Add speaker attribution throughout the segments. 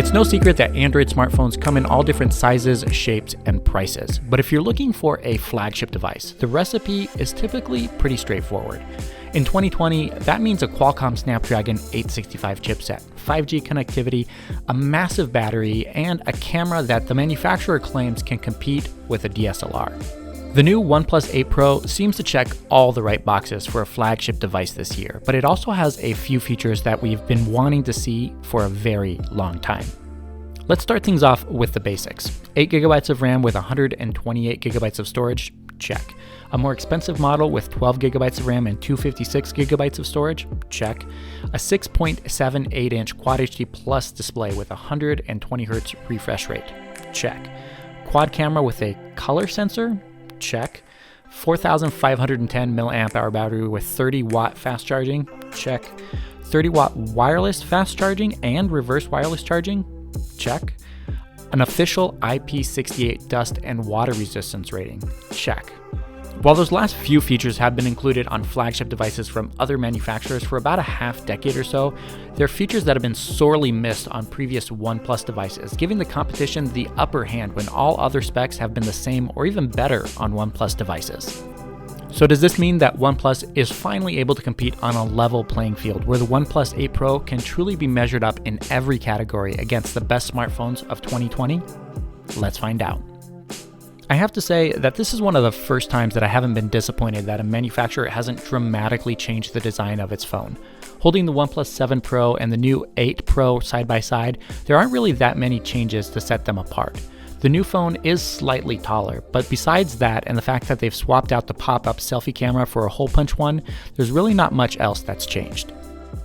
Speaker 1: It's no secret that Android smartphones come in all different sizes, shapes, and prices. But if you're looking for a flagship device, the recipe is typically pretty straightforward. In 2020, that means a Qualcomm Snapdragon 865 chipset, 5G connectivity, a massive battery, and a camera that the manufacturer claims can compete with a DSLR. The new OnePlus 8 Pro seems to check all the right boxes for a flagship device this year, but it also has a few features that we've been wanting to see for a very long time. Let's start things off with the basics. 8GB of RAM with 128GB of storage, check. A more expensive model with 12GB of RAM and 256GB of storage, check. A 6.78-inch Quad HD Plus display with 120Hz refresh rate, check. Quad camera with a color sensor, check. 4,510 mAh battery with 30-watt fast charging, check. 30-watt wireless fast charging and reverse wireless charging, check. An official IP68 dust and water resistance rating, check. While those last few features have been included on flagship devices from other manufacturers for about a half decade or so, they're features that have been sorely missed on previous OnePlus devices, giving the competition the upper hand when all other specs have been the same or even better on OnePlus devices. So does this mean that OnePlus is finally able to compete on a level playing field where the OnePlus 8 Pro can truly be measured up in every category against the best smartphones of 2020? Let's find out. I have to say that this is one of the first times that I haven't been disappointed that a manufacturer hasn't dramatically changed the design of its phone. Holding the OnePlus 7 Pro and the new 8 Pro side by side, there aren't really that many changes to set them apart. The new phone is slightly taller, but besides that and the fact that they've swapped out the pop-up selfie camera for a hole punch one, there's really not much else that's changed.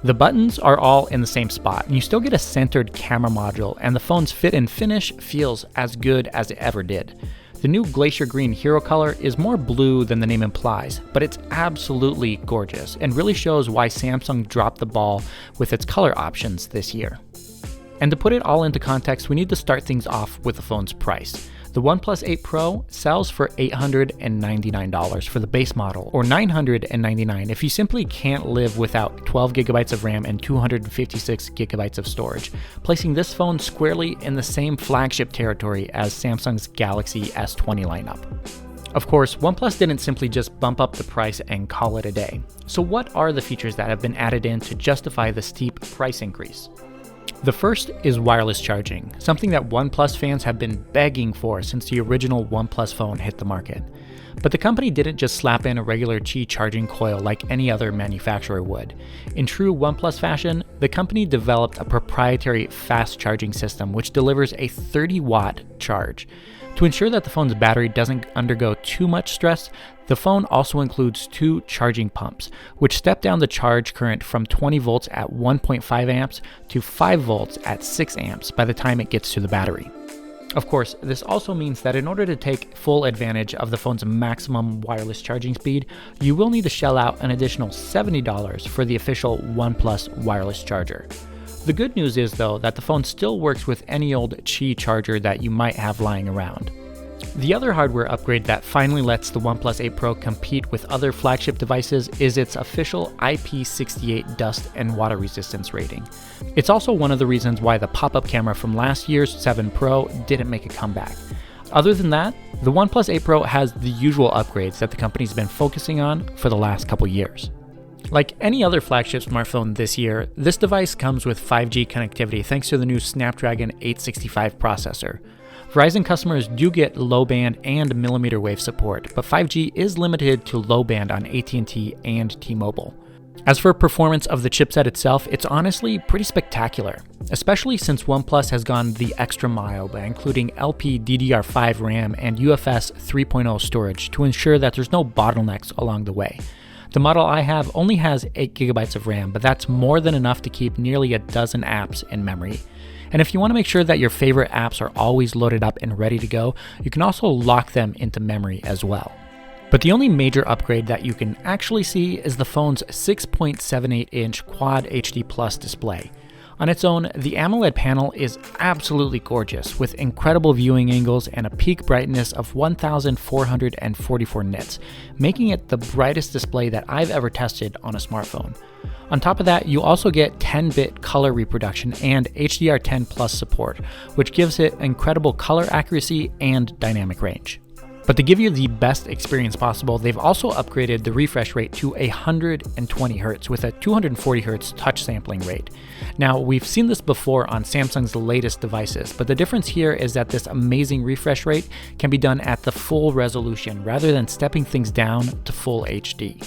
Speaker 1: The buttons are all in the same spot, and you still get a centered camera module, and the phone's fit and finish feels as good as it ever did. The new Glacier Green Hero color is more blue than the name implies, but it's absolutely gorgeous and really shows why Samsung dropped the ball with its color options this year. And to put it all into context, we need to start things off with the phone's price. The OnePlus 8 Pro sells for $899 for the base model, or $999 if you simply can't live without 12GB of RAM and 256GB of storage, placing this phone squarely in the same flagship territory as Samsung's Galaxy S20 lineup. Of course, OnePlus didn't simply just bump up the price and call it a day. So what are the features that have been added in to justify the steep price increase? The first is wireless charging, something that OnePlus fans have been begging for since the original OnePlus phone hit the market. But the company didn't just slap in a regular Qi charging coil like any other manufacturer would. In true OnePlus fashion, the company developed a proprietary fast charging system which delivers a 30-watt charge. To ensure that the phone's battery doesn't undergo too much stress, the phone also includes two charging pumps, which step down the charge current from 20 volts at 1.5 amps to 5 volts at 6 amps by the time it gets to the battery. Of course, this also means that in order to take full advantage of the phone's maximum wireless charging speed, you will need to shell out an additional $70 for the official OnePlus wireless charger. The good news is, though, that the phone still works with any old Qi charger that you might have lying around. The other hardware upgrade that finally lets the OnePlus 8 Pro compete with other flagship devices is its official IP68 dust and water resistance rating. It's also one of the reasons why the pop-up camera from last year's 7 Pro didn't make a comeback. Other than that, the OnePlus 8 Pro has the usual upgrades that the company's been focusing on for the last couple years. Like any other flagship smartphone this year, this device comes with 5G connectivity thanks to the new Snapdragon 865 processor. Verizon customers do get low-band and millimeter wave support, but 5G is limited to low-band on AT&T and T-Mobile. As for performance of the chipset itself, it's honestly pretty spectacular, especially since OnePlus has gone the extra mile by including LPDDR5 RAM and UFS 3.0 storage to ensure that there's no bottlenecks along the way. The model I have only has 8GB of RAM, but that's more than enough to keep nearly a dozen apps in memory. And if you want to make sure that your favorite apps are always loaded up and ready to go, you can also lock them into memory as well. But the only major upgrade that you can actually see is the phone's 6.78-inch Quad HD Plus display. On its own, the AMOLED panel is absolutely gorgeous, with incredible viewing angles and a peak brightness of 1444 nits, making it the brightest display that I've ever tested on a smartphone. On top of that, you also get 10-bit color reproduction and HDR10 Plus support, which gives it incredible color accuracy and dynamic range. But to give you the best experience possible, they've also upgraded the refresh rate to 120 Hz with a 240 Hz touch sampling rate. Now, we've seen this before on Samsung's latest devices, but the difference here is that this amazing refresh rate can be done at the full resolution rather than stepping things down to full HD.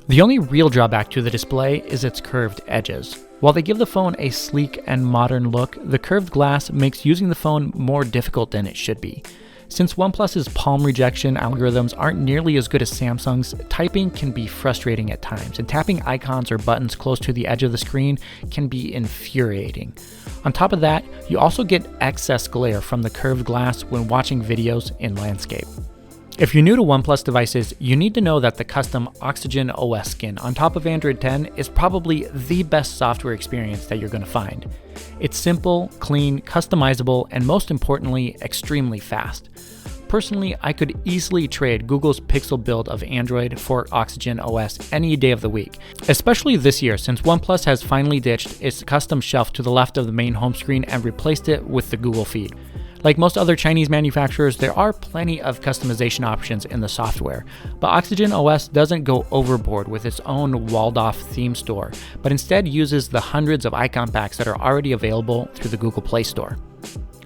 Speaker 1: The only real drawback to the display is its curved edges. While they give the phone a sleek and modern look, the curved glass makes using the phone more difficult than it should be. Since OnePlus's palm rejection algorithms aren't nearly as good as Samsung's, typing can be frustrating at times, and tapping icons or buttons close to the edge of the screen can be infuriating. On top of that, you also get excess glare from the curved glass when watching videos in landscape. If you're new to OnePlus devices, you need to know that the custom Oxygen OS skin on top of Android 10 is probably the best software experience that you're going to find. It's simple, clean, customizable, and most importantly, extremely fast. Personally, I could easily trade Google's Pixel build of Android for Oxygen OS any day of the week, especially this year since OnePlus has finally ditched its custom shelf to the left of the main home screen and replaced it with the Google feed. Like most other Chinese manufacturers, there are plenty of customization options in the software, but Oxygen OS doesn't go overboard with its own walled-off theme store, but instead uses the hundreds of icon packs that are already available through the Google Play Store.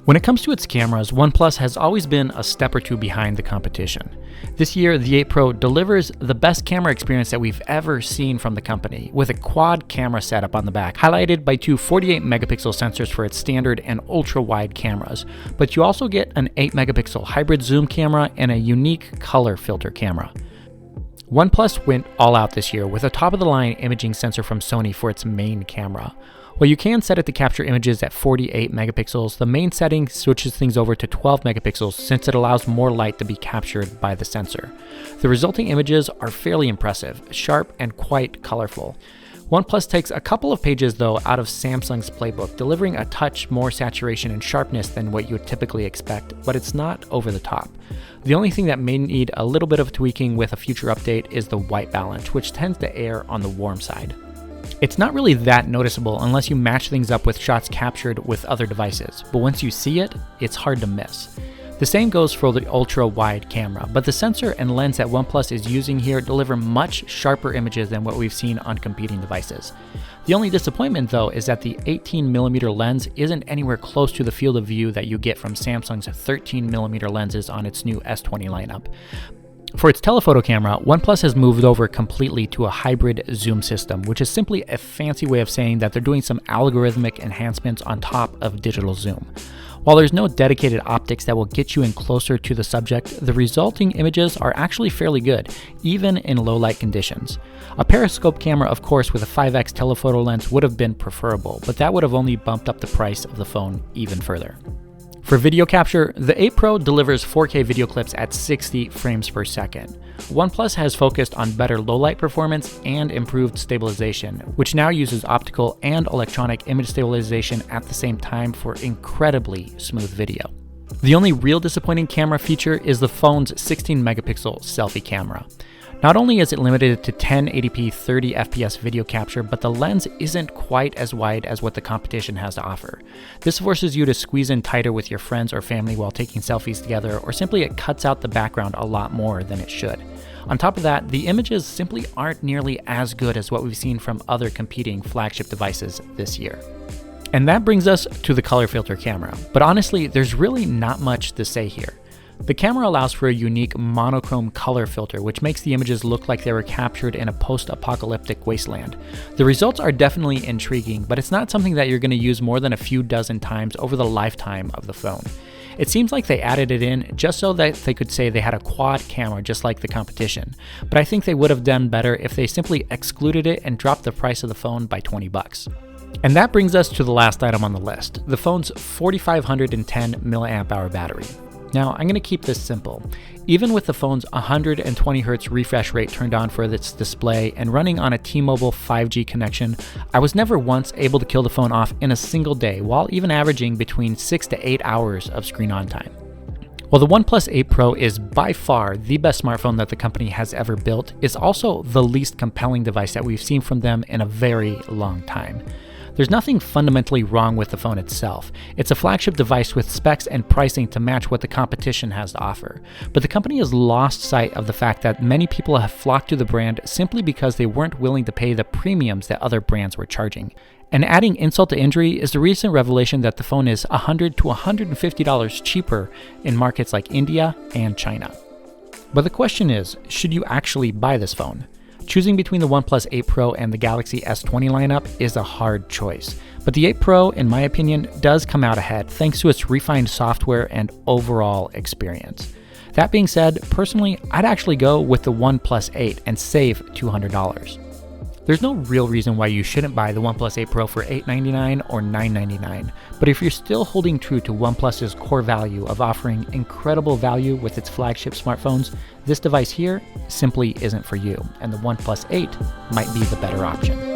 Speaker 1: When it comes to its cameras, OnePlus has always been a step or two behind the competition. This year, the 8 Pro delivers the best camera experience that we've ever seen from the company, with a quad camera setup on the back, highlighted by two 48-megapixel sensors for its standard and ultra-wide cameras. But you also get an 8-megapixel hybrid zoom camera and a unique color filter camera. OnePlus went all out this year with a top-of-the-line imaging sensor from Sony for its main camera. While you can set it to capture images at 48 megapixels, the main setting switches things over to 12 megapixels since it allows more light to be captured by the sensor. The resulting images are fairly impressive, sharp, and quite colorful. OnePlus takes a couple of pages though out of Samsung's playbook, delivering a touch more saturation and sharpness than what you would typically expect, but it's not over the top. The only thing that may need a little bit of tweaking with a future update is the white balance, which tends to err on the warm side. It's not really that noticeable unless you match things up with shots captured with other devices, but once you see it, it's hard to miss. The same goes for the ultra-wide camera, but the sensor and lens that OnePlus is using here deliver much sharper images than what we've seen on competing devices. The only disappointment though is that the 18mm lens isn't anywhere close to the field of view that you get from Samsung's 13mm lenses on its new S20 lineup. For its telephoto camera, OnePlus has moved over completely to a hybrid zoom system, which is simply a fancy way of saying that they're doing some algorithmic enhancements on top of digital zoom. While there's no dedicated optics that will get you in closer to the subject, the resulting images are actually fairly good, even in low light conditions. A periscope camera, of course, with a 5x telephoto lens would have been preferable, but that would have only bumped up the price of the phone even further. For video capture, the 8 Pro delivers 4K video clips at 60 frames per second. OnePlus has focused on better low-light performance and improved stabilization, which now uses optical and electronic image stabilization at the same time for incredibly smooth video. The only real disappointing camera feature is the phone's 16-megapixel selfie camera. Not only is it limited to 1080p 30 FPS video capture, but the lens isn't quite as wide as what the competition has to offer. This forces you to squeeze in tighter with your friends or family while taking selfies together, or simply it cuts out the background a lot more than it should. On top of that, the images simply aren't nearly as good as what we've seen from other competing flagship devices this year. And that brings us to the color filter camera, but honestly, there's really not much to say here. The camera allows for a unique monochrome color filter, which makes the images look like they were captured in a post-apocalyptic wasteland. The results are definitely intriguing, but it's not something that you're going to use more than a few dozen times over the lifetime of the phone. It seems like they added it in just so that they could say they had a quad camera just like the competition, but I think they would have done better if they simply excluded it and dropped the price of the phone by $20. And that brings us to the last item on the list, the phone's 4510 mAh battery. Now, I'm going to keep this simple. Even with the phone's 120Hz refresh rate turned on for its display and running on a T-Mobile 5G connection, I was never once able to kill the phone off in a single day, while even averaging between 6 to 8 hours of screen on time. While the OnePlus 8 Pro is by far the best smartphone that the company has ever built, it's also the least compelling device that we've seen from them in a very long time. There's nothing fundamentally wrong with the phone itself. It's a flagship device with specs and pricing to match what the competition has to offer. But the company has lost sight of the fact that many people have flocked to the brand simply because they weren't willing to pay the premiums that other brands were charging. And adding insult to injury is the recent revelation that the phone is $100 to $150 cheaper in markets like India and China. But the question is, should you actually buy this phone? Choosing between the OnePlus 8 Pro and the Galaxy S20 lineup is a hard choice, but the 8 Pro, in my opinion, does come out ahead thanks to its refined software and overall experience. That being said, personally, I'd actually go with the OnePlus 8 and save $200. There's no real reason why you shouldn't buy the OnePlus 8 Pro for $899 or $999, but if you're still holding true to OnePlus's core value of offering incredible value with its flagship smartphones, this device here simply isn't for you, and the OnePlus 8 might be the better option.